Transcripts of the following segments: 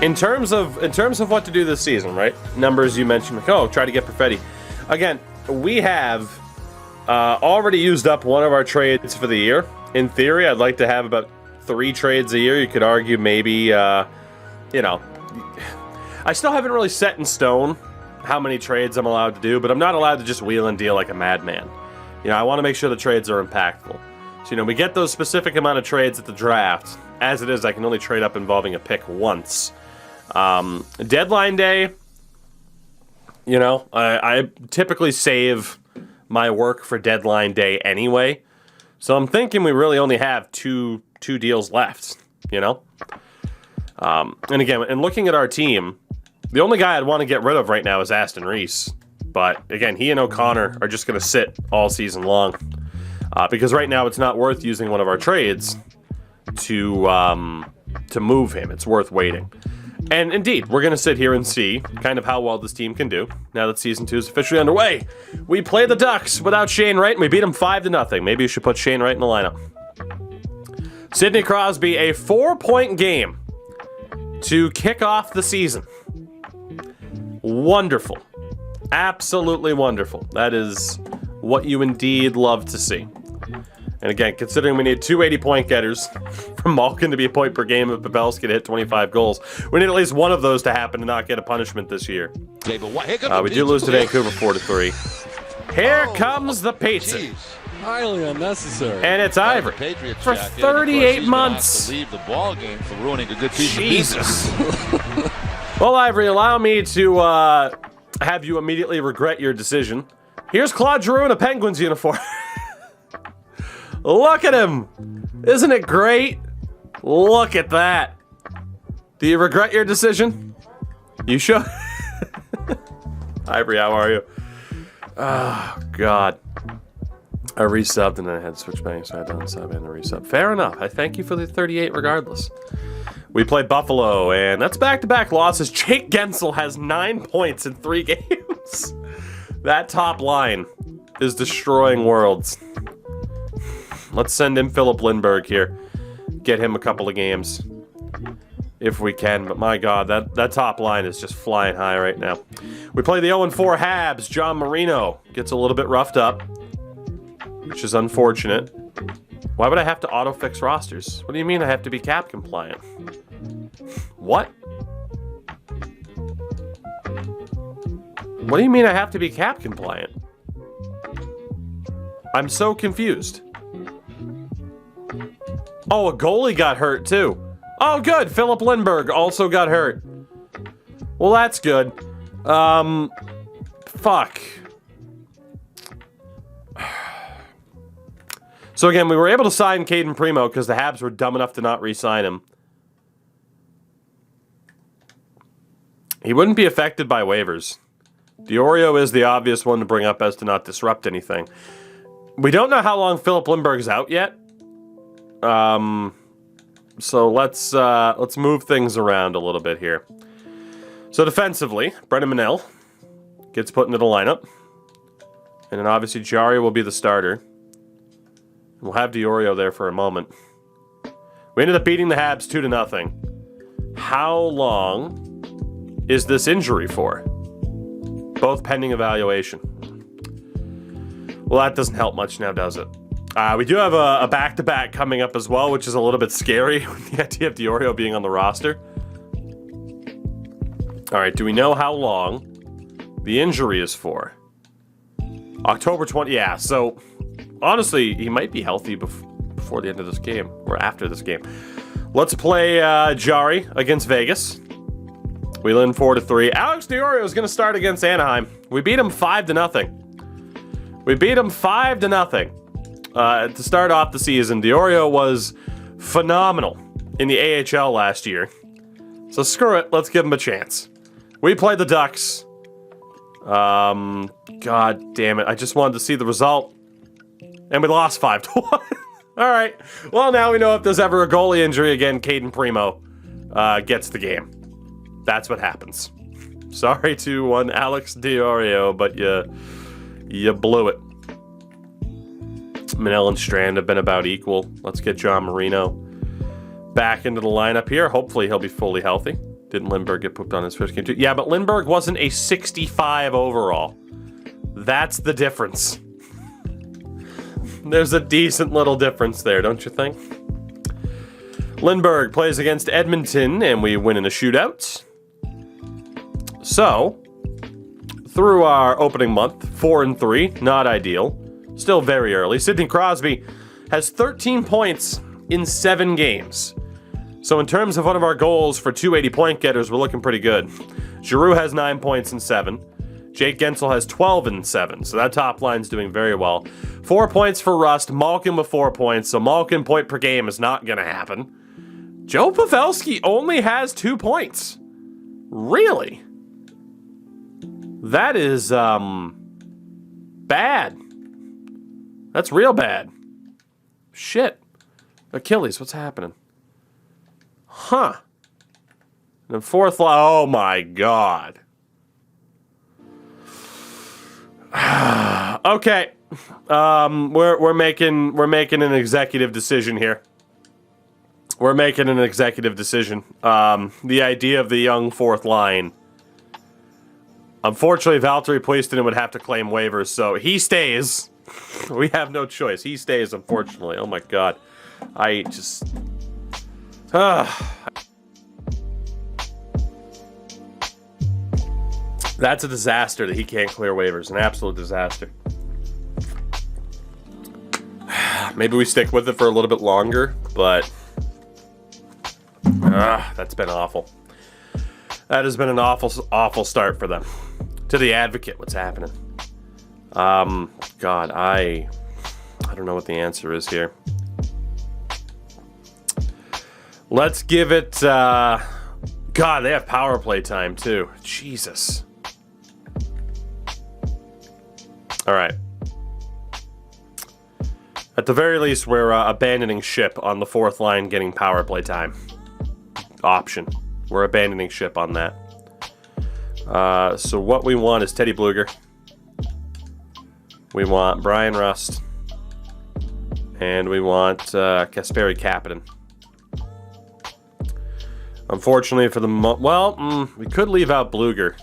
In terms of what to do this season, right? Numbers you mentioned, like, oh, try to get Perfetti. Again, we have already used up one of our trades for the year. In theory, I'd like to have about 3 trades a year. You could argue maybe, you know, I still haven't really set in stone how many trades I'm allowed to do, but I'm not allowed to just wheel and deal like a madman. You know, I want to make sure the trades are impactful. So, you know, we get those specific amount of trades at the draft. As it is, I can only trade up involving a pick once. Deadline day, you know, I typically save my work for deadline day anyway. So I'm thinking we really only have two deals left, you know? And again, in looking at our team, the only guy I'd want to get rid of right now is Aston Reese. But again, he and O'Connor are just going to sit all season long. Because right now it's not worth using one of our trades to move him. It's worth waiting. And indeed, we're going to sit here and see kind of how well this team can do now that Season 2 is officially underway. We play the Ducks without Shane Wright, and we beat them 5-0. Maybe you should put Shane Wright in the lineup. Sidney Crosby, a 4-point game to kick off the season. Wonderful. Absolutely wonderful. That is what you indeed love to see. And again, considering we need 2 80-point getters from Malkin to be a point per game and Pavelski to hit 25 goals, we need at least one of those to happen to not get a punishment this year. We do lose to Vancouver 4-3. Here comes the pizza. Highly unnecessary. And it's Ivory for 38 months. Leave the ball game for ruining a good piece Jesus. Well, Ivory, allow me to have you immediately regret your decision. Here's Claude Giroux in a Penguins uniform. Look at him! Isn't it great? Look at that. Do you regret your decision? You should. Ivory, how are you? Oh, God. I resubbed and then I had to switch back, so I had to unsub and resub. Fair enough. I thank you for the 38 regardless. We play Buffalo, and that's back-to-back losses. Jake Gensel has 9 points in 3 games. That top line is destroying worlds. Let's send in Philip Lindbergh here. Get him a couple of games. If we can. But my God, that top line is just flying high right now. We play the 0-4 Habs. John Marino gets a little bit roughed up, which is unfortunate. Why would I have to auto-fix rosters? What do you mean I have to be cap compliant? What? What do you mean I have to be cap compliant? I'm so confused. Oh, a goalie got hurt too. Oh, good. Philip Lindbergh also got hurt. Well, that's good. Fuck. So again, we were able to sign Caden Primo because the Habs were dumb enough to not re-sign him. He wouldn't be affected by waivers. Diorio is the obvious one to bring up as to not disrupt anything. We don't know how long Philip Lindbergh's out yet. So let's move things around a little bit here. So defensively, Brendan Manel gets put into the lineup. And then obviously Jari will be the starter. We'll have Diorio there for a moment. We ended up beating the Habs 2-0. How long is this injury for? Both pending evaluation. Well, that doesn't help much now, does it? We do have a back-to-back coming up as well, which is a little bit scary with the idea of Diorio being on the roster. All right, do we know how long the injury is for? October 20, yeah, so honestly, he might be healthy before the end of this game, or after this game. Let's play Jari against Vegas. We win 4-3. Alex Diorio is going to start against Anaheim. We beat him 5-0. We beat him 5-0. To start off the season, Diorio was phenomenal in the AHL last year. So screw it, let's give him a chance. We played the Ducks. God damn it, I just wanted to see the result. And we lost 5-1. Alright, well now we know if there's ever a goalie injury again, Caden Primo gets the game. That's what happens. Sorry to one Alex Diorio, but you blew it. Manel and Strand have been about equal. Let's get John Marino back into the lineup here. Hopefully he'll be fully healthy. Didn't Lindbergh get pooped on his first game too? Yeah, but Lindbergh wasn't a 65 overall. That's the difference. There's a decent little difference there, don't you think? Lindbergh plays against Edmonton, and we win in a shootout. So, through our opening month, 4-3, not ideal. Still very early. Sidney Crosby has 13 points in 7 games. So in terms of one of our goals for 280 point getters, we're looking pretty good. Giroux has 9 points in 7. Jake Gensel has 12 in 7. So that top line's doing very well. 4 points for Rust. Malkin with 4 points. So Malkin point per game is not going to happen. Joe Pavelski only has 2 points. Really? That is, bad. That's real bad. Shit. Achilles, what's happening? Huh. And then fourth line. Oh my god. Okay. We're making an executive decision here. We're making an executive decision. The idea of the young fourth line. Unfortunately, Valtteri Puistinen would have to claim waivers, so he stays. We have no choice. He stays, unfortunately. Oh my god. I just... That's a disaster that he can't clear waivers. An absolute disaster. Maybe we stick with it for a little bit longer, but... that's been awful. That has been an awful start for them. To the Advocate, what's happening? God, I don't know what the answer is here. Let's give it, God, they have power play time, too. Jesus. All right. At the very least, we're abandoning ship on the fourth line getting power play time. Option. We're abandoning ship on that. So what we want is Teddy Bluger. We want Brian Rust. And we want Kasperi Kapanen. Unfortunately for the we could leave out Bluger.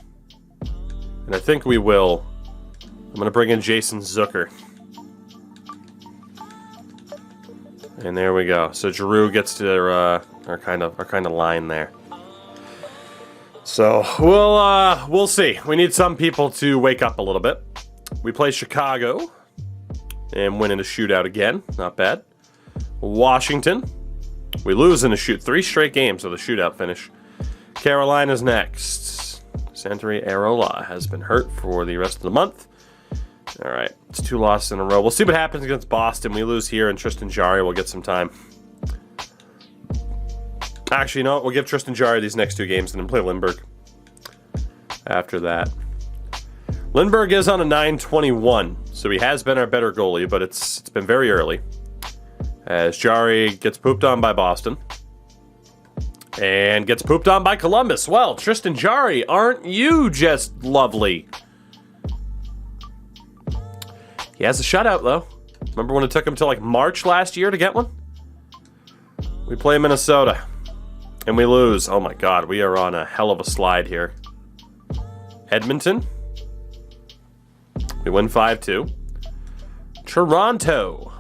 And I think we will. I'm going to bring in Jason Zucker. And there we go. So Giroux gets to our kind of line there. So we'll see. We need some people to wake up a little bit. We play Chicago and win in a shootout again. Not bad. Washington. We lose in a 3 straight games with a shootout finish. Carolina's next. Santeri Arola has been hurt for the rest of the month. All right, it's 2 losses in a row. We'll see what happens against Boston. We lose here, and Tristan Jarry will get some time. Actually, no, we'll give Tristan Jarry these next 2 games and then play Lindbergh after that. Lindbergh is on a 921, so he has been our better goalie, but it's been very early. As Jarry gets pooped on by Boston. And gets pooped on by Columbus. Well, Tristan Jarry, aren't you just lovely? He has a shutout, though. Remember when it took him till like March last year to get one? We play Minnesota. And we lose. Oh my god, we are on a hell of a slide here. Edmonton. We win 5-2. Toronto.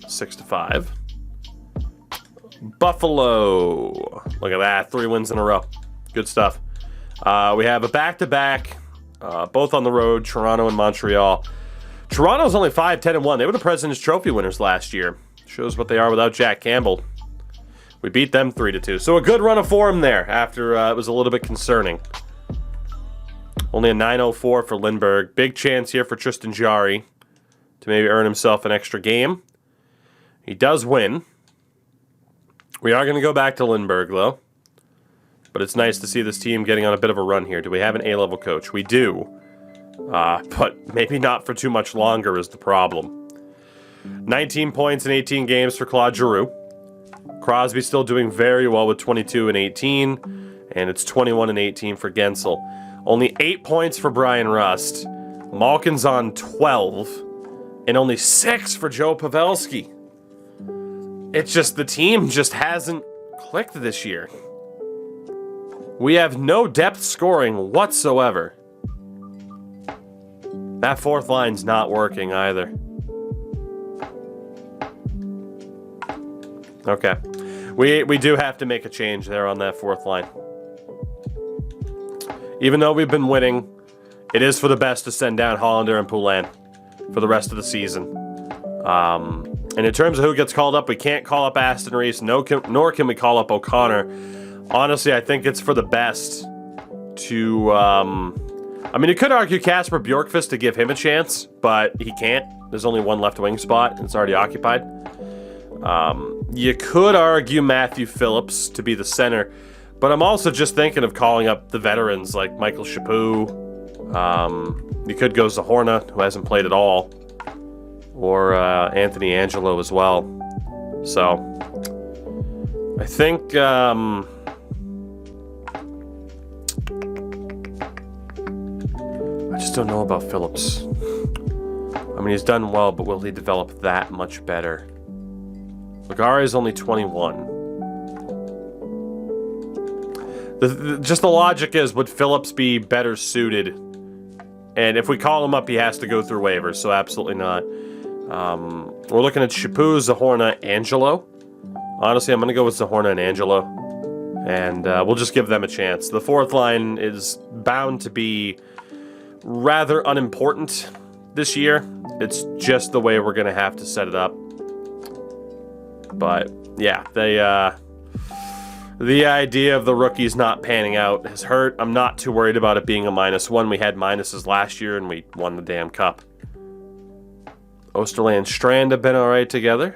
6-5. Buffalo. Look at that. 3 wins in a row. Good stuff. We have a back-to-back. Both on the road. Toronto and Montreal. Toronto's only 5-10-1. They were the President's Trophy winners last year. Shows what they are without Jack Campbell. We beat them 3-2. So a good run of form there after it was a little bit concerning. Only a 904 for Lindbergh. Big chance here for Tristan Jarry to maybe earn himself an extra game. He does win. We are going to go back to Lindbergh, though. But it's nice to see this team getting on a bit of a run here. Do we have an A-level coach? We do. But maybe not for too much longer is the problem. 19 points in 18 games for Claude Giroux. Crosby still doing very well with 22 and 18. And it's 21 and 18 for Gensel. Only 8 points for Brian Rust. Malkin's on 12. And only 6 for Joe Pavelski. It's just the team just hasn't clicked this year. We have no depth scoring whatsoever. That fourth line's not working either. Okay. We do have to make a change there on that fourth line. Even though we've been winning, it is for the best to send down Hollander and Poulin for the rest of the season. And in terms of who gets called up, we can't call up Aston Reese, nor can we call up O'Connor. Honestly, I think it's for the best to... I mean, you could argue Kasper Bjorkqvist to give him a chance, but he can't. There's only one left wing spot, and it's already occupied. You could argue Matthew Phillips to be the center, but I'm also just thinking of calling up the veterans like Michael Chaput. You could go Zahorna, who hasn't played at all, or Anthony Angelo as well. So, I think... I just don't know about Phillips. I mean, he's done well, but will he develop that much better? Ligari is only 21. Just the logic is, would Phillips be better suited? And if we call him up, he has to go through waivers, so absolutely not. We're looking at Chaput, Zahorna, Angelo. Honestly, I'm going to go with Zahorna and Angelo. And we'll just give them a chance. The fourth line is bound to be rather unimportant this year. It's just the way we're going to have to set it up. But, yeah, the idea of the rookies not panning out has hurt. I'm not too worried about it being a -1. We had minuses last year, and we won the damn cup. Osterley and Strand have been all right together.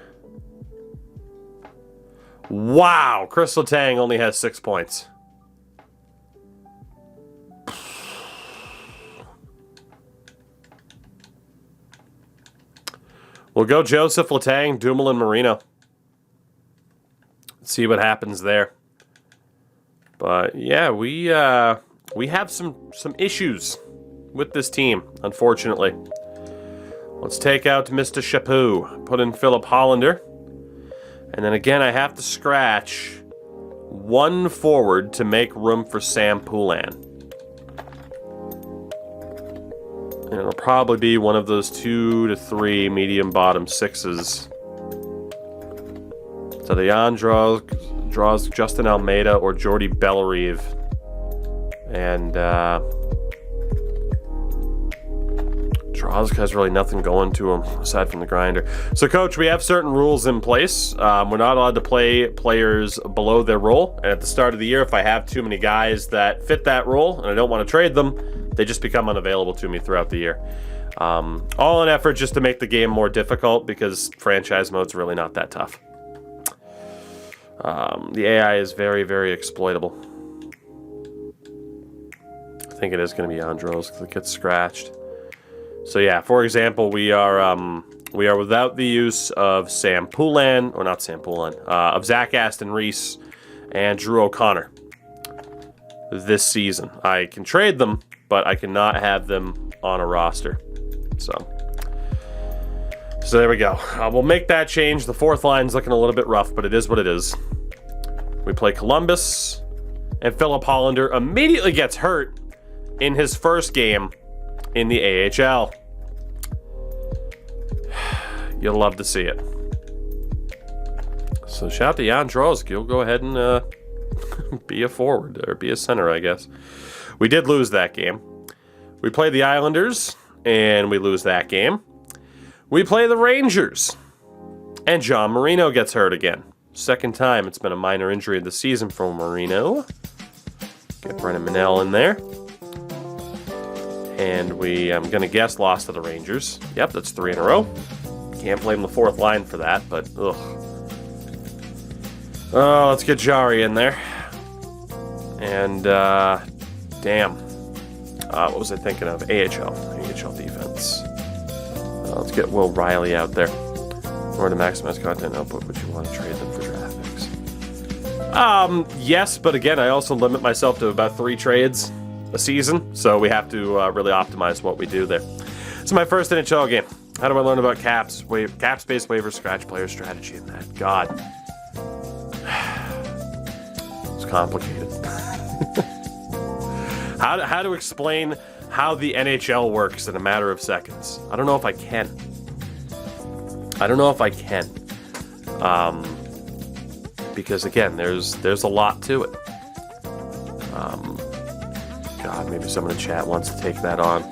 Wow, Chris Letang only has 6 points. We'll go Joseph, Letang, Dumoulin, Marino. See what happens there. But yeah, we have some issues with this team, unfortunately. Let's take out Mr. Chaput, put in Philip Hollander, and then again I have to scratch one forward to make room for Sam Poulin. And it'll probably be one of those 2 to 3 medium bottom sixes. So the Jan draws Justin Almeida or Jordy Bellerive. And Droz has really nothing going to him aside from the grinder. So, Coach, we have certain rules in place. We're not allowed to play players below their role. And at the start of the year, if I have too many guys that fit that role and I don't want to trade them, they just become unavailable to me throughout the year. All in effort just to make the game more difficult because franchise mode's really not that tough. The AI is very, very exploitable. I think it is going to be Andros because it gets scratched. So yeah, for example, we are without the use of Sam Poulin, or not Sam Poulin, of Zach Aston Reese and Drew O'Connor this season. I can trade them, but I cannot have them on a roster. So there we go. We'll make that change. The fourth line's looking a little bit rough, but it is what it is. We play Columbus, and Philip Hollander immediately gets hurt in his first game in the AHL. You'll love to see it. So shout out to Jan Droz. He'll go ahead and be a forward, or be a center, I guess. We did lose that game. We play the Islanders, and we lose that game. We play the Rangers, and John Marino gets hurt again. Second time it's been a minor injury of the season for Marino. Get Brennan Manel in there. And I'm going to guess, lost to the Rangers. Yep, that's 3 in a row. Can't blame the fourth line for that, but ugh. Oh, let's get Jari in there. And, damn. What was I thinking of? AHL defense. Let's get Will Riley out there. Or to maximize content output, would you want to trade them for draft picks? Yes, but again, I also limit myself to about 3 trades a season, so we have to really optimize what we do there. It's my first NHL game. How do I learn about caps space waiver, scratch player strategy, and that? God. It's complicated. How to explain how the NHL works in a matter of seconds? I don't know if I can. Because again, there's a lot to it. God, maybe someone in chat wants to take that on.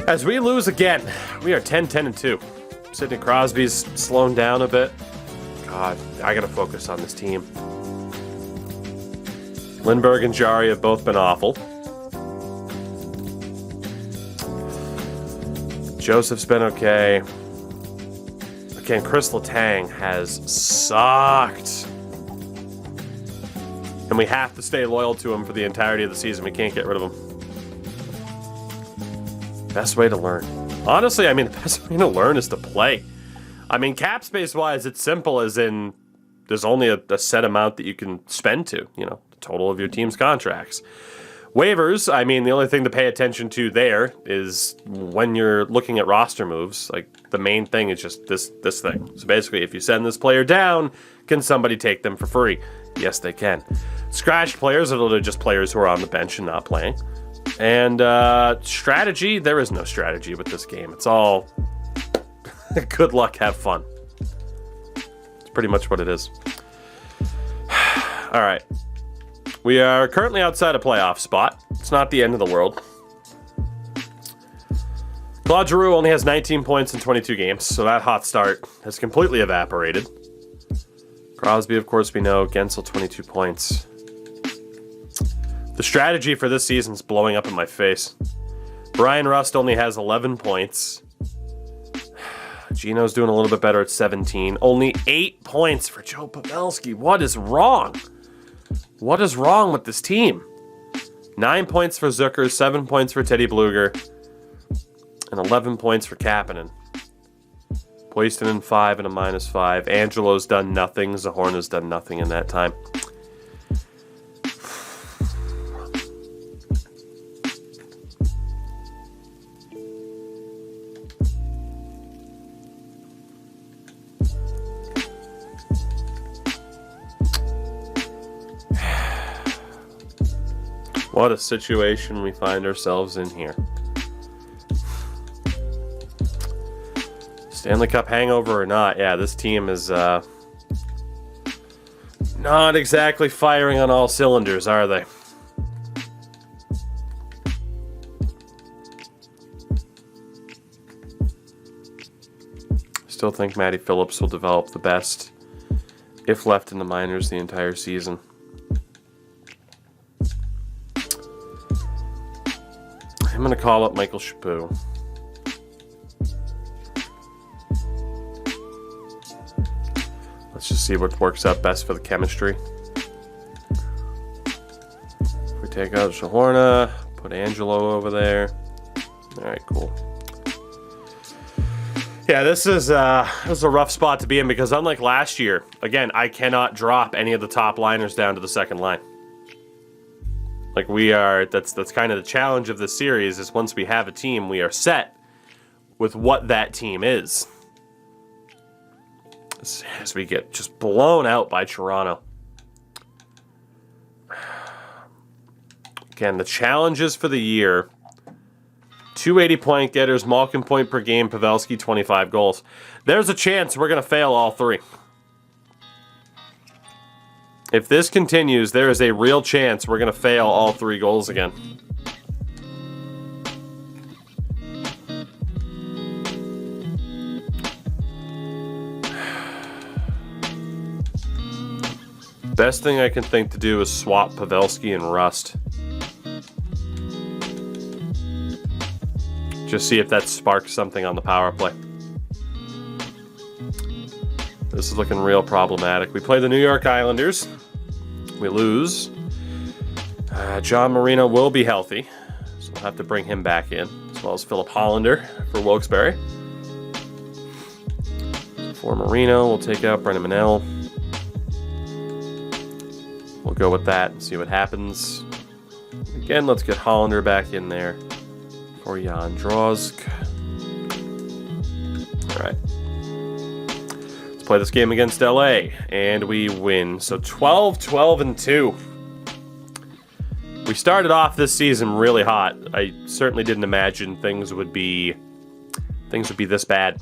As we lose again, we are 10-10-2. Sidney Crosby's slowing down a bit. God, I gotta focus on this team. Lindbergh and Jari have both been awful. Joseph's been okay. Again, Chris Letang has sucked. And we have to stay loyal to him for the entirety of the season. We can't get rid of him. Best way to learn. Honestly, I mean, the best way to learn is to play. I mean, cap space-wise, it's simple as in there's only a set amount that you can spend to, the total of your team's contracts. Waivers, I mean, the only thing to pay attention to there is when you're looking at roster moves, like the main thing is just this thing. So basically, if you send this player down, can somebody take them for free? Yes, they can. Scratch players are just players who are on the bench and not playing. And strategy, there is no strategy with this game. It's all good luck, have fun. It's pretty much what it is. All right. We are currently outside a playoff spot. It's not the end of the world. Claude Giroux only has 19 points in 22 games, so that hot start has completely evaporated. Crosby, of course, we know. Gensel, 22 points. The strategy for this season is blowing up in my face. Brian Rust only has 11 points. Gino's doing a little bit better at 17. Only 8 points for Joe Pavelski. What is wrong? What is wrong with this team? 9 points for Zucker, 7 points for Teddy Bluger, and 11 points for Kapanen. Poistonen 5 and a -5. Angelo's done nothing. Zahorna's done nothing in that time. What a situation we find ourselves in here. Stanley Cup hangover or not, yeah, this team is not exactly firing on all cylinders, are they? Still think Matty Phillips will develop the best, if left in the minors, the entire season. I'm going to call up Michael Chaput. Let's just see what works out best for the chemistry. If we take out Zahorna, put Angelo over there. All right, cool. Yeah, this is a rough spot to be in because unlike last year, again, I cannot drop any of the top liners down to the second line. Like that's kind of the challenge of this series is once we have a team, we are set with what that team is. As we get just blown out by Toronto. Again, the challenges for the year. 280 point getters, Malkin point per game, Pavelski 25 goals. There's a chance we're going to fail all three. If this continues, there is a real chance we're going to fail all 3 goals again. Best thing I can think to do is swap Pavelski and Rust. Just see if that sparks something on the power play. This is looking real problematic. We play the New York Islanders. We lose. John Marino will be healthy, so we'll have to bring him back in, as well as Philip Hollander for Wilkes-Barre. For Marino, we'll take out Brendan Manel. We'll go with that and see what happens. Again, let's get Hollander back in there for Jan Drosk. All right. Play this game against LA, and we win. So 12-12-2. We started off this season really hot. I certainly didn't imagine things would be this bad.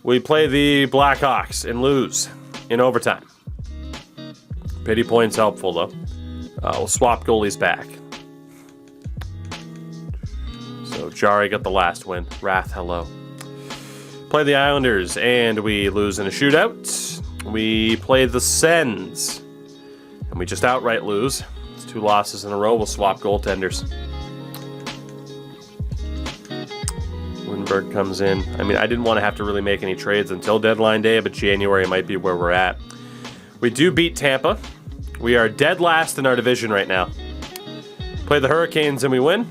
We play the Blackhawks and lose in overtime. Pity points helpful, though. We'll swap goalies back. So Jari got the last win. Wrath, hello. Play the Islanders, and we lose in a shootout. We play the Sens, and we just outright lose. It's 2 losses in a row. We'll swap goaltenders. Winberg comes in. I mean, I didn't want to have to really make any trades until deadline day, but January might be where we're at. We do beat Tampa. We are dead last in our division right now. Play the Hurricanes and we win.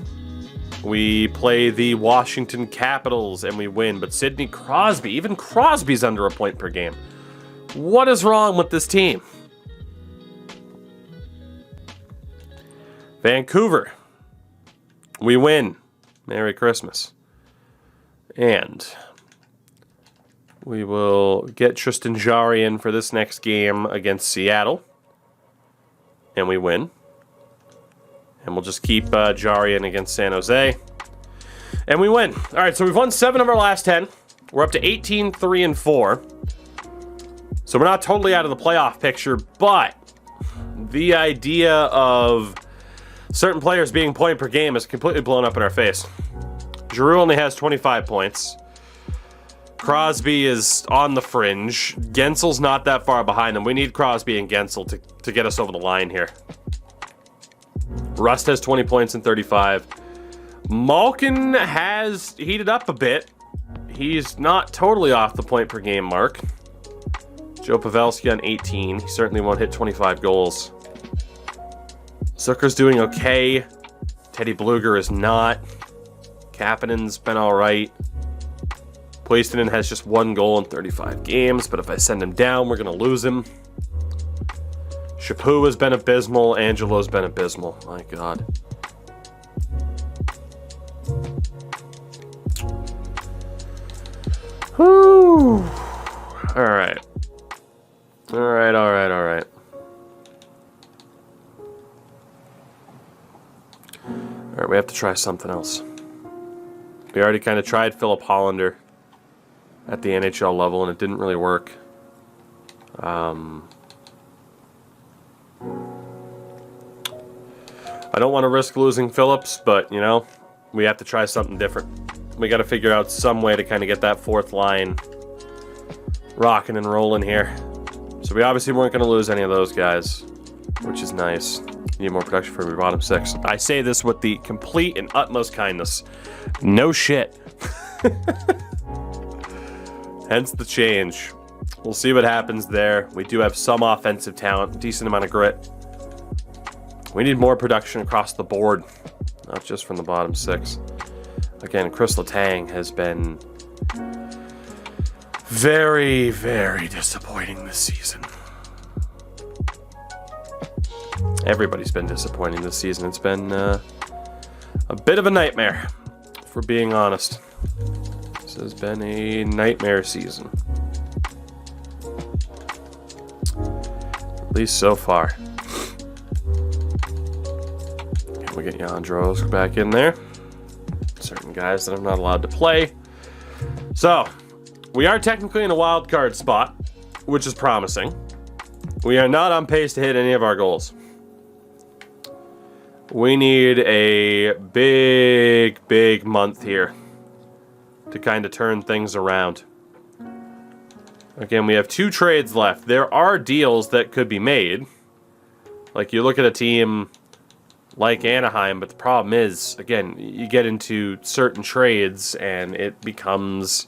We play the Washington Capitals and we win. But Sidney Crosby, even Crosby's under a point per game. What is wrong with this team? Vancouver. We win. Merry Christmas. And we will get Tristan Jarry in for this next game against Seattle. And we win. And we'll just keep Jarry in against San Jose. And we win. All right, so we've won 7 of our last 10. We're up to 18-3-4. So we're not totally out of the playoff picture, but the idea of certain players being point per game is completely blown up in our face. Giroux only has 25 points. Crosby is on the fringe. Gensel's not that far behind him. We need Crosby and Gensel to get us over the line here. Rust has 20 points and 35. Malkin has heated up a bit. He's not totally off the point per game mark. Joe Pavelski on 18. He certainly won't hit 25 goals. Zucker's doing okay. Teddy Bluger is not. Kapanen's been all right. Puistonen has just 1 goal in 35 games, but if I send him down, we're going to lose him. Chaput has been abysmal. Angelo's been abysmal. My God. Whew. All right. All right, all right, all right. All right, we have to try something else. We already kind of tried Philip Hollander at the NHL level, and it didn't really work. I don't want to risk losing Phillips, but, you know, we have to try something different. We got to figure out some way to kind of get that 4th line rocking and rolling here. So we obviously weren't going to lose any of those guys, which is nice. Need more production for your bottom 6. I say this with the complete and utmost kindness. No shit. Hence the change. We'll see what happens there. We do have some offensive talent, decent amount of grit. We need more production across the board, not just from the bottom 6. Again, Chris Letang has been very, very disappointing this season. Everybody's been disappointing this season. It's been a bit of a nightmare, if we're being honest. This has been a nightmare season. At least so far. We get Yandros back in there. Certain guys that I'm not allowed to play. So, we are technically in a wild card spot, which is promising. We are not on pace to hit any of our goals. We need a big, big month here to kind of turn things around. Again, we have 2 trades left. There are deals that could be made. Like, you look at a team like Anaheim, but the problem is, again, you get into certain trades and it becomes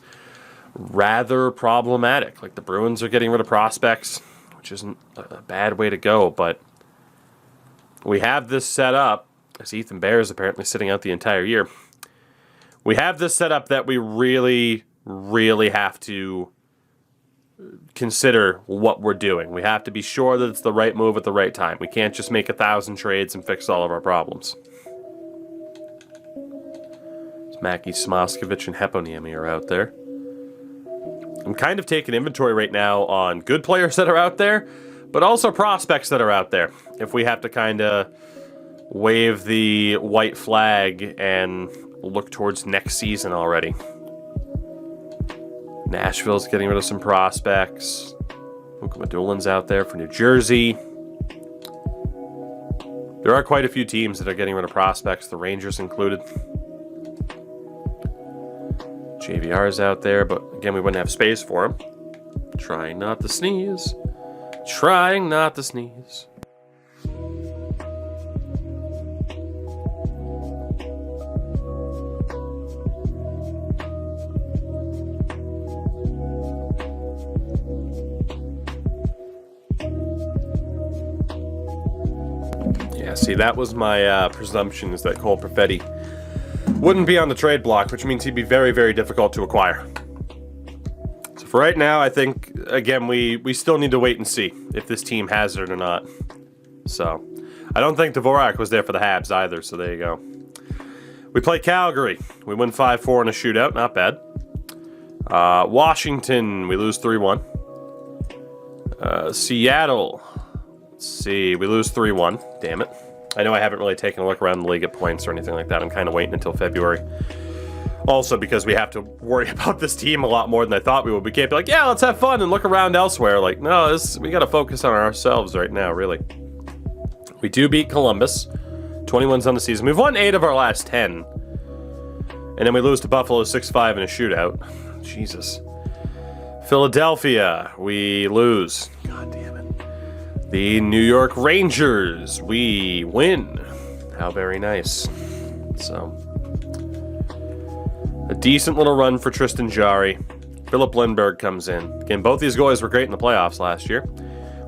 rather problematic. Like, the Bruins are getting rid of prospects, which isn't a bad way to go, but we have this set up, as Ethan Bear is apparently sitting out the entire year. We have this set up that we really, really have to consider what we're doing. We have to be sure that it's the right move at the right time. We can't just make 1,000 trades and fix all of our problems. Mackie Smoskovich and Heponiemi are out there. I'm kind of taking inventory right now on good players that are out there, but also prospects that are out there. If we have to kind of wave the white flag and look towards next season already. Nashville's getting rid of some prospects. Madulin's out there for New Jersey. There are quite a few teams that are getting rid of prospects, the Rangers included. JVR's out there, but again, we wouldn't have space for him. Trying not to sneeze. Trying not to sneeze. See, that was my presumption, is that Cole Perfetti wouldn't be on the trade block, which means he'd be very, very difficult to acquire. So for right now, I think, again, we still need to wait and see if this team has it or not. So I don't think Dvorak was there for the Habs either, so there you go. We play Calgary. We win 5-4 in a shootout. Not bad. Washington, we lose 3-1. Seattle, let's see, we lose 3-1. Damn it. I know I haven't really taken a look around the league at points or anything like that. I'm kind of waiting until February. Also, because we have to worry about this team a lot more than I thought we would. We can't be like, yeah, let's have fun and look around elsewhere. Like, no, we got to focus on ourselves right now, really. We do beat Columbus. 21's on the season. We've won 8 of our last 10. And then we lose to Buffalo 6-5 in a shootout. Jesus. Philadelphia, we lose. God damn it. The New York Rangers, we win. How very nice. So, a decent little run for Tristan Jarry. Philip Lindbergh comes in. Again, both these goalies were great in the playoffs last year.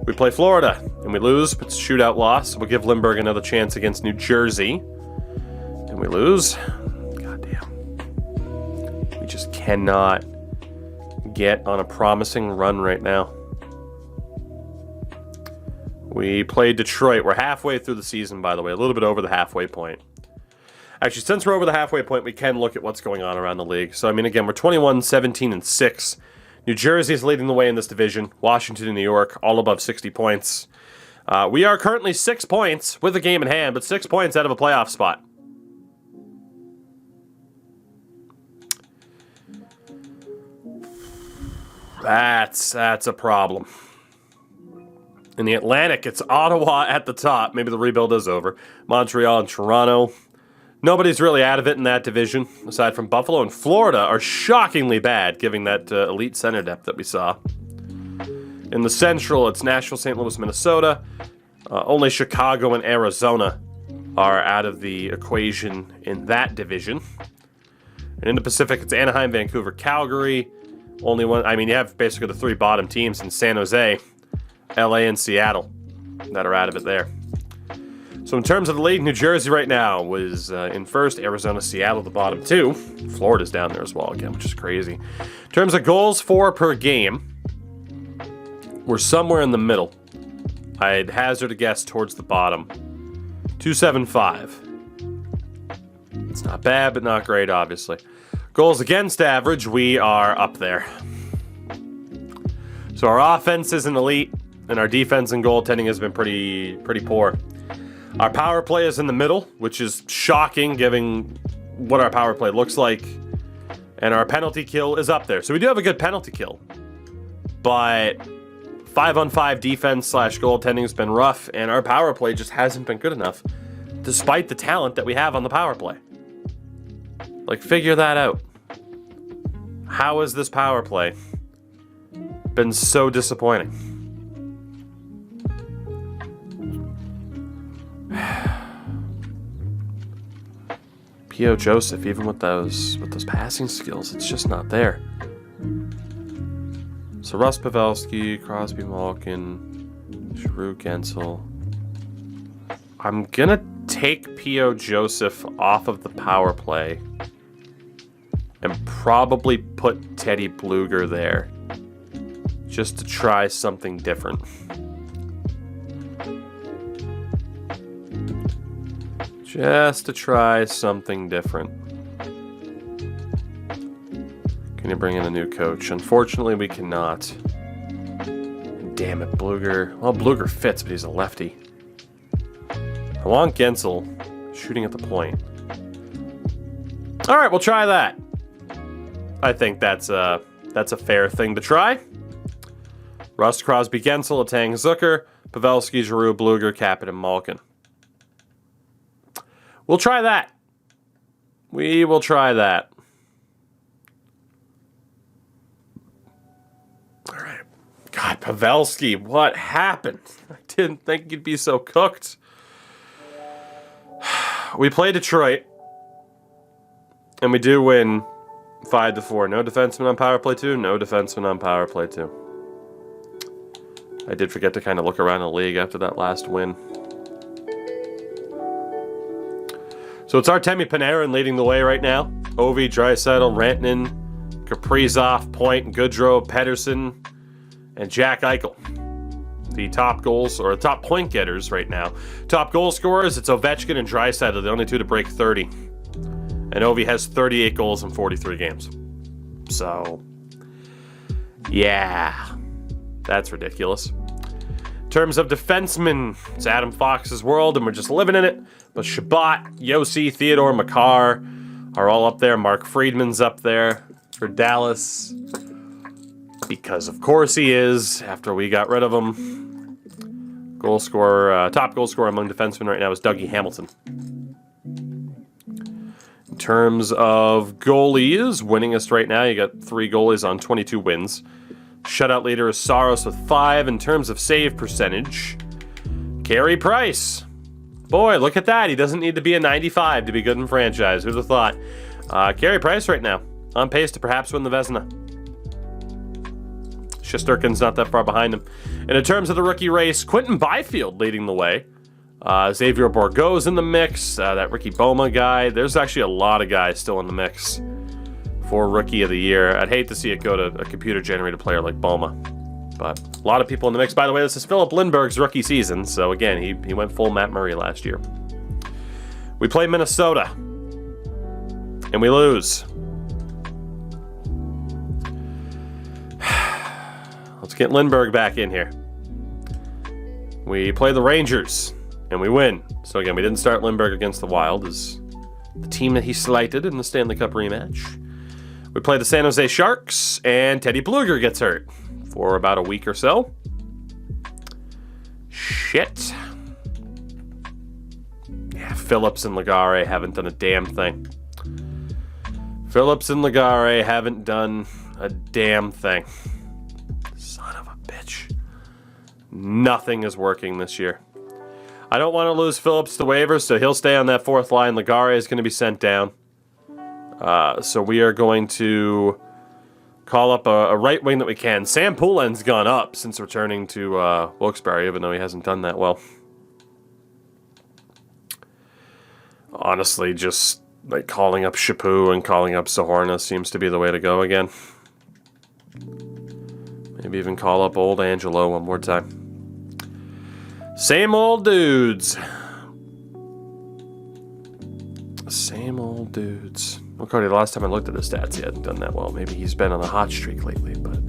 We play Florida, and we lose, but it's a shootout loss. We'll give Lindbergh another chance against New Jersey. And we lose. God damn. We just cannot get on a promising run right now. We played Detroit. We're halfway through the season, by the way. A little bit over the halfway point. Actually, since we're over the halfway point, we can look at what's going on around the league. So, I mean, again, we're 21, 17, and 6. New Jersey is leading the way in this division. Washington and New York, all above 60 points. We are currently 6 points with a game in hand, but 6 points out of a playoff spot. That's a problem. In the Atlantic, it's Ottawa at the top. Maybe the rebuild is over. Montreal and Toronto. Nobody's really out of it in that division, aside from Buffalo and Florida are shockingly bad, given that elite center depth that we saw. In the Central, it's Nashville, St. Louis, Minnesota. Only Chicago and Arizona are out of the equation in that division. And in the Pacific, it's Anaheim, Vancouver, Calgary. Only one. I mean, you have basically the 3 bottom teams in San Jose, LA, and Seattle that are out of it there. So in terms of the league, New Jersey right now was in first. Arizona, Seattle, the bottom 2. Florida's down there as well again, which is crazy. In terms of goals for per game, we're somewhere in the middle. I'd hazard a guess towards the bottom. 275. It's not bad, but not great, obviously. Goals against average, we are up there. So our offense isn't elite, and our defense and goaltending has been pretty poor. Our power play is in the middle, which is shocking given what our power play looks like. And our penalty kill is up there. So we do have a good penalty kill. But 5-on-5 defense / goaltending has been rough, and our power play just hasn't been good enough, despite the talent that we have on the power play. Like, figure that out. How has this power play been so disappointing? P.O. Joseph, even with those passing skills, it's just not there. So Russ Pavelski, Crosby, Malkin, Giroux, Gensel. I'm gonna take P.O. Joseph off of the power play and probably put Teddy Bluger there just to try something different. Just to try something different. Can you bring in a new coach? Unfortunately, we cannot. Damn it, Bluger. Well, Bluger fits, but he's a lefty. I want Gensel shooting at the point. All right, we'll try that. I think that's a fair thing to try. Rust, Crosby, Gensel, Letang, Zucker, Pavelski, Giroux, Bluger, Kapanen, and Malkin. We'll try that. We will try that. All right. God, Pavelski, what happened? I didn't think you'd be so cooked. We play Detroit, and we do win 5-4. No defenseman on power play 2. No defenseman on power play 2. I did forget to kind of look around the league after that last win. So it's Artemi Panarin leading the way right now. Ovi, Draisaitl, Rantanen, Kaprizov, Point, Goodrow, Pedersen, and Jack Eichel. The top goals, or top point getters right now. Top goal scorers, it's Ovechkin and Draisaitl, the only two to break 30. And Ovi has 38 goals in 43 games. So, yeah, that's ridiculous. In terms of defensemen, it's Adam Fox's world, and we're just living in it. But Shabbat, Yossi, Theodore, Makar are all up there. Mark Friedman's up there for Dallas. Because, of course, he is, after we got rid of him. Goal scorer, top goal scorer among defensemen right now is Dougie Hamilton. In terms of goalies, winningest right now, you got 3 goalies on 22 wins. Shutout leader is Saros with 5. In terms of save percentage, Carey Price. Boy, look at that. He doesn't need to be a 95 to be good in franchise. Who'd have thought? Carey Price right now, on pace to perhaps win the Vezina. Shesterkin's not that far behind him. And in terms of the rookie race, Quentin Byfield leading the way. Xavier Bourgault's in the mix. That Ricky Boma guy. There's actually a lot of guys still in the mix for Rookie of the Year. I'd hate to see it go to a computer-generated player like Boma. But a lot of people in the mix. By the way, this is Philip Lindbergh's rookie season. So again, he went full Matt Murray last year. We play Minnesota. And we lose. Let's get Lindbergh back in here. We play the Rangers. And we win. So again, we didn't start Lindbergh against the Wild as the team that he slighted in the Stanley Cup rematch. We play the San Jose Sharks. And Teddy Bluger gets hurt for about a week or so. Shit. Yeah, Phillips and Legare haven't done a damn thing. Phillips and Legare haven't done a damn thing. Son of a bitch. Nothing is working this year. I don't want to lose Phillips to waivers, so he'll stay on that 4th line. Legare is going to be sent down. So we are going to call up a right wing that we can. Sam Poulin's gone up since returning to Wilkes-Barre, even though he hasn't done that well. Honestly, just like calling up Chaput and calling up Sahorna seems to be the way to go again. Maybe even call up old Angelo one more time. Same old dudes. Same old dudes. Well, Cody, the last time I looked at his stats, he hadn't done that well. Maybe he's been on a hot streak lately, but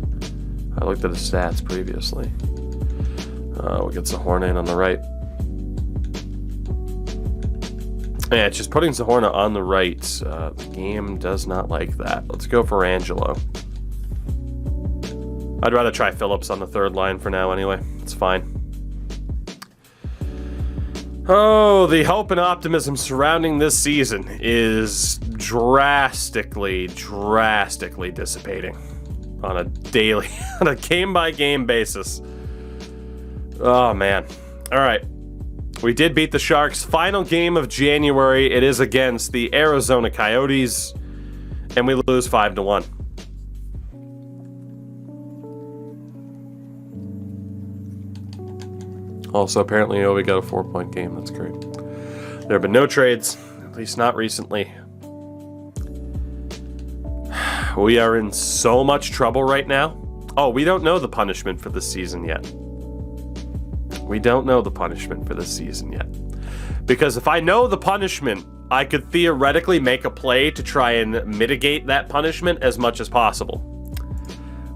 I looked at his stats previously. We'll get Sahorna in on the right. Yeah, it's just putting Sahorna on the right. The game does not like that. Let's go for Angelo. I'd rather try Phillips on the 3rd line for now anyway. It's fine. Oh, the hope and optimism surrounding this season is drastically dissipating on a daily, on a game-by-game basis. Oh, man. All right. We did beat the Sharks. Final game of January. It is against the Arizona Coyotes, and we lose 5-1. Also, apparently, we got a 4-point game. That's great. There have been no trades, at least not recently. We are in so much trouble right now. Oh, we don't know the punishment for this season yet. We don't know the punishment for this season yet. Because if I know the punishment, I could theoretically make a play to try and mitigate that punishment as much as possible.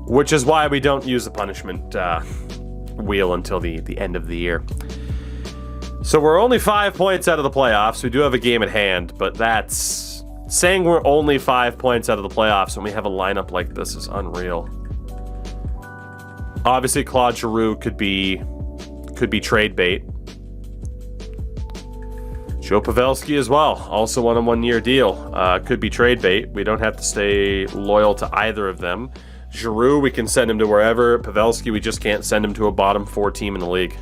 Which is why we don't use the punishment wheel until the end of the year. So we're only 5 points out of the playoffs. We do have a game at hand, but that's saying we're only 5 points out of the playoffs when we have a lineup like this is unreal. Obviously, Claude Giroux could be trade bait. Joe Pavelski as well, also on a one-year deal. Could be trade bait. We don't have to stay loyal to either of them. Giroux, we can send him to wherever. Pavelski, we just can't send him to a bottom 4 team in the league.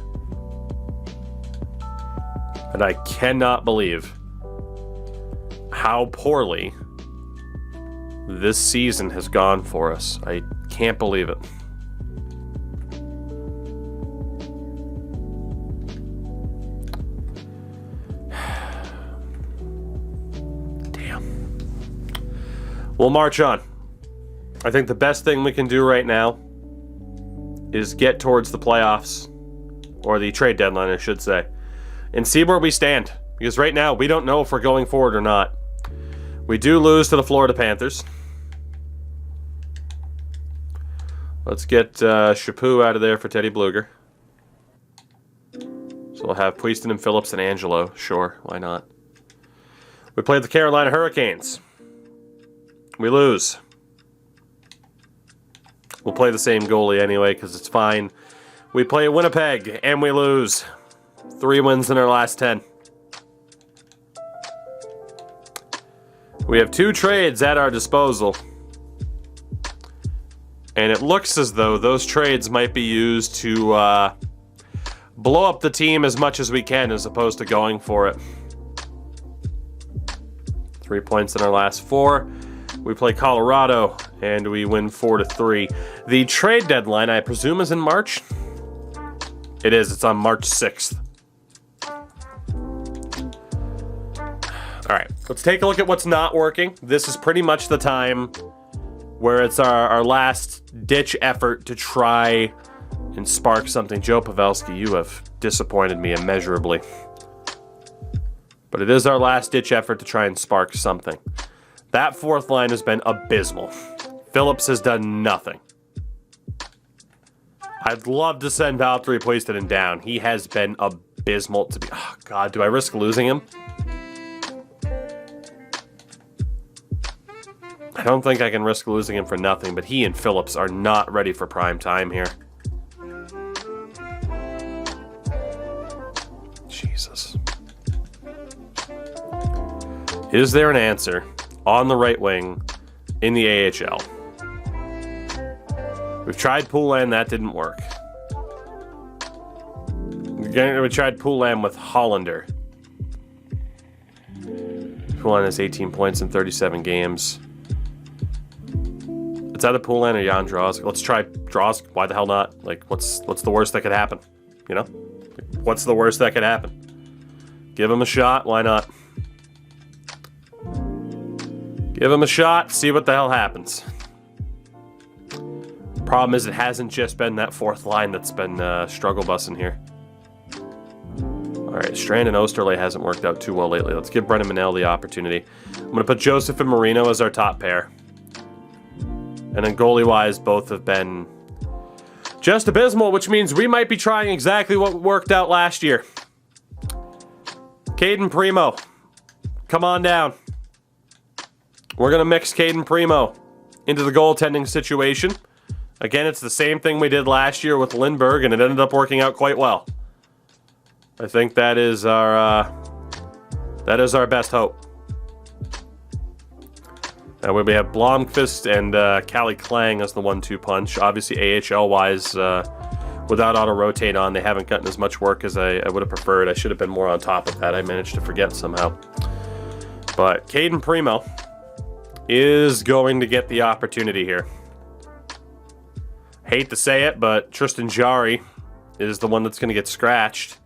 And I cannot believe how poorly this season has gone for us. I can't believe it. We'll march on. I think the best thing we can do right now is get towards the playoffs, or the trade deadline, I should say, and see where we stand. Because right now, we don't know if we're going forward or not. We do lose to the Florida Panthers. Let's get Chaput out of there for Teddy Bluger. So we'll have Puiston and Phillips and Angelo. Sure, why not? We played the Carolina Hurricanes. We lose. We'll play the same goalie anyway because it's fine. We play Winnipeg and we lose. 3 wins in our last 10. We have 2 trades at our disposal. And it looks as though those trades might be used to blow up the team as much as we can as opposed to going for it. 3 points in our last 4. We play Colorado, and we win 4-3. The trade deadline, I presume, is in March? It is. It's on March 6th. All right, let's take a look at what's not working. This is pretty much the time where it's our last-ditch effort to try and spark something. Joe Pavelski, you have disappointed me immeasurably. But it is our last-ditch effort to try and spark something. That 4th line has been abysmal. Phillips has done nothing. I'd love to send Valtteri Puistonen down. He has been abysmal to be... Oh, God, do I risk losing him? I don't think I can risk losing him for nothing, but he and Phillips are not ready for prime time here. Jesus. Is there an answer on the right wing in the AHL? We've tried Poulin, that didn't work. We tried Poulin with Hollander. Poulin has 18 points in 37 games. It's either Poulin or Jan Drosk. Let's try Drosk. Why the hell not? Like, what's the worst that could happen? You know? What's the worst that could happen? Give him a shot. Why not? Give him a shot, see what the hell happens. Problem is, it hasn't just been that 4th line that's been struggle bussing here. Alright, Strand and Osterley hasn't worked out too well lately. Let's give Brennan Manel the opportunity. I'm going to put Joseph and Marino as our top pair. And then goalie-wise, both have been just abysmal, which means we might be trying exactly what worked out last year. Caden Primo, come on down. We're going to mix Caden Primo into the goaltending situation. Again, it's the same thing we did last year with Lindbergh, and it ended up working out quite well. I think that is our best hope. Now we have Blomqvist and Callie Klang as the 1-2 punch. Obviously, AHL-wise, without auto-rotate on, they haven't gotten as much work as I would have preferred. I should have been more on top of that. I managed to forget somehow. But Caden Primo is going to get the opportunity here. Hate to say it, but Tristan Jarry is the one that's going to get scratched.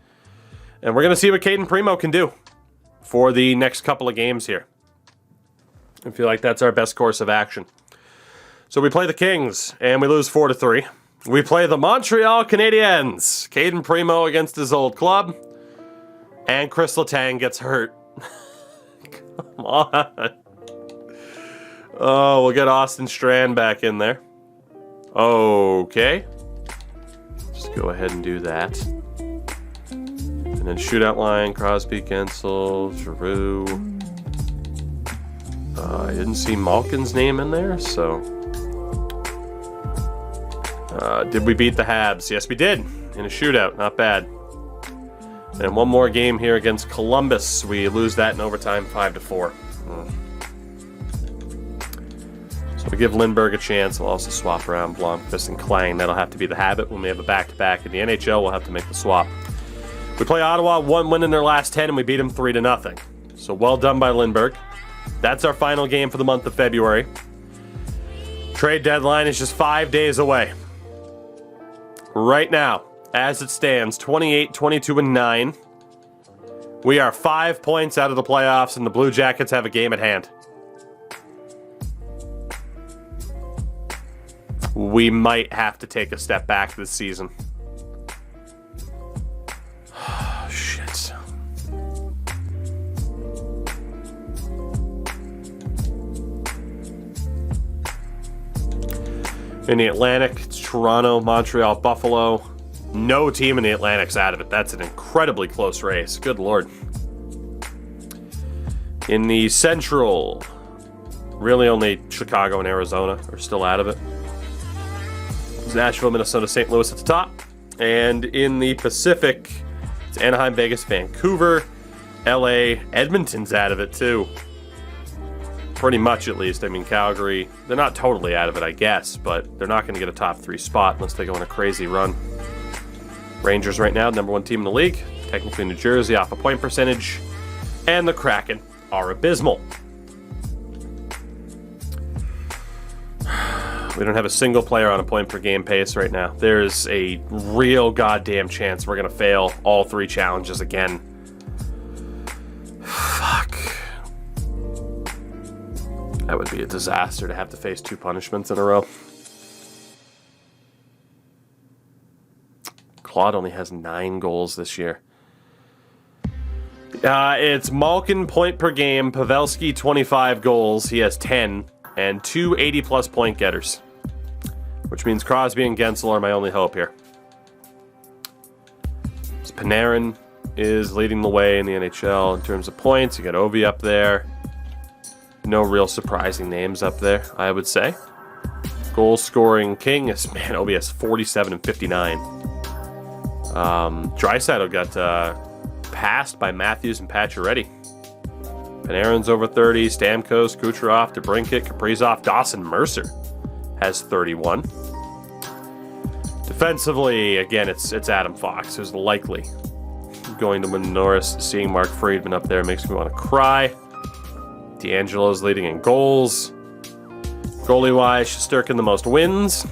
And we're going to see what Caden Primo can do for the next couple of games here. I feel like that's our best course of action. So we play the Kings, and we lose 4-3. We play the Montreal Canadiens. Caden Primo against his old club. And Chris Letang gets hurt. Come on. Oh, we'll get Austin Strand back in there. Okay. Just go ahead and do that. And And then shootout line, Crosby, Gensel, Giroux. I didn't see Malkin's name in there, so... did we beat the Habs? Yes, we did. In a shootout. Not bad. And one more game here against Columbus. We lose that in overtime, 5-4. So we give Lindbergh a chance. We'll also swap around Blomqvist and Klang. That'll have to be the habit when we have a back-to-back. In the NHL, we'll have to make the swap. We play Ottawa, 1 win in their last 10, and we beat them 3-0. So well done by Lindbergh. That's our final game for the month of February. Trade deadline is just 5 days away. Right now, as it stands, 28, 22, and 9. We are 5 points out of the playoffs, and the Blue Jackets have a game at hand. We might have to take a step back this season. Shit. In the Atlantic, it's Toronto, Montreal, Buffalo. No team in the Atlantic's out of it. That's an incredibly close race. Good Lord. In the Central, really only Chicago and Arizona are still out of it. It's Nashville, Minnesota, St. Louis at the top. And in the Pacific, it's Anaheim, Vegas, Vancouver, LA. Edmonton's out of it too. Pretty much, at least. I mean, Calgary, they're not totally out of it, I guess, but they're not going to get a top 3 spot unless they go on a crazy run. Rangers right now, number 1 team in the league. Technically New Jersey off a point percentage. And the Kraken are abysmal. We don't have a single player on a point per game pace right now. There's a real goddamn chance we're going to fail all 3 challenges again. Fuck. That would be a disaster to have to face 2 punishments in a row. Claude only has 9 goals this year. It's Malkin point per game, Pavelski 25 goals, he has 10, and 2 80-plus point getters. Which means Crosby and Gensel are my only hope here. So Panarin is leading the way in the NHL in terms of points. You got Ovi up there. No real surprising names up there, I would say. Goal scoring king is, man, Ovi has 47 and 59. Draisaitl got passed by Matthews and Pacioretty. Panarin's over 30. Stamkos, Kucherov, DeBrincat, Kaprizov, Dawson Mercer has 31. Defensively, again, it's Adam Fox, who's likely going to win Norris. Seeing Mark Friedman up there makes me want to cry. D'Angelo's leading in goals. Goalie-wise, Shesterkin the most wins.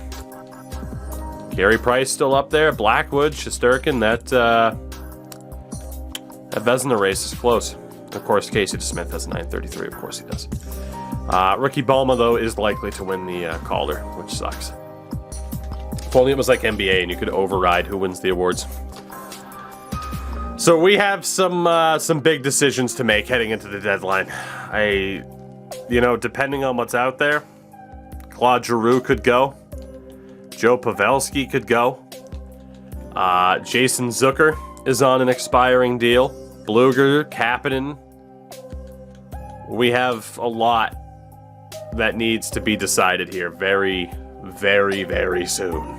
Carey Price still up there. Blackwood, Shesterkin, that Vezina race is close. Of course, Casey DeSmith has 933. Of course he does. Ricky Boma, though, is likely to win the Calder, which sucks. If only it was like NBA and you could override who wins the awards. So we have some big decisions to make heading into the deadline. Depending on what's out there, Claude Giroux could go. Joe Pavelski could go. Jason Zucker is on an expiring deal. Bluger, Kapanen. We have a lot that needs to be decided here very, very, very soon.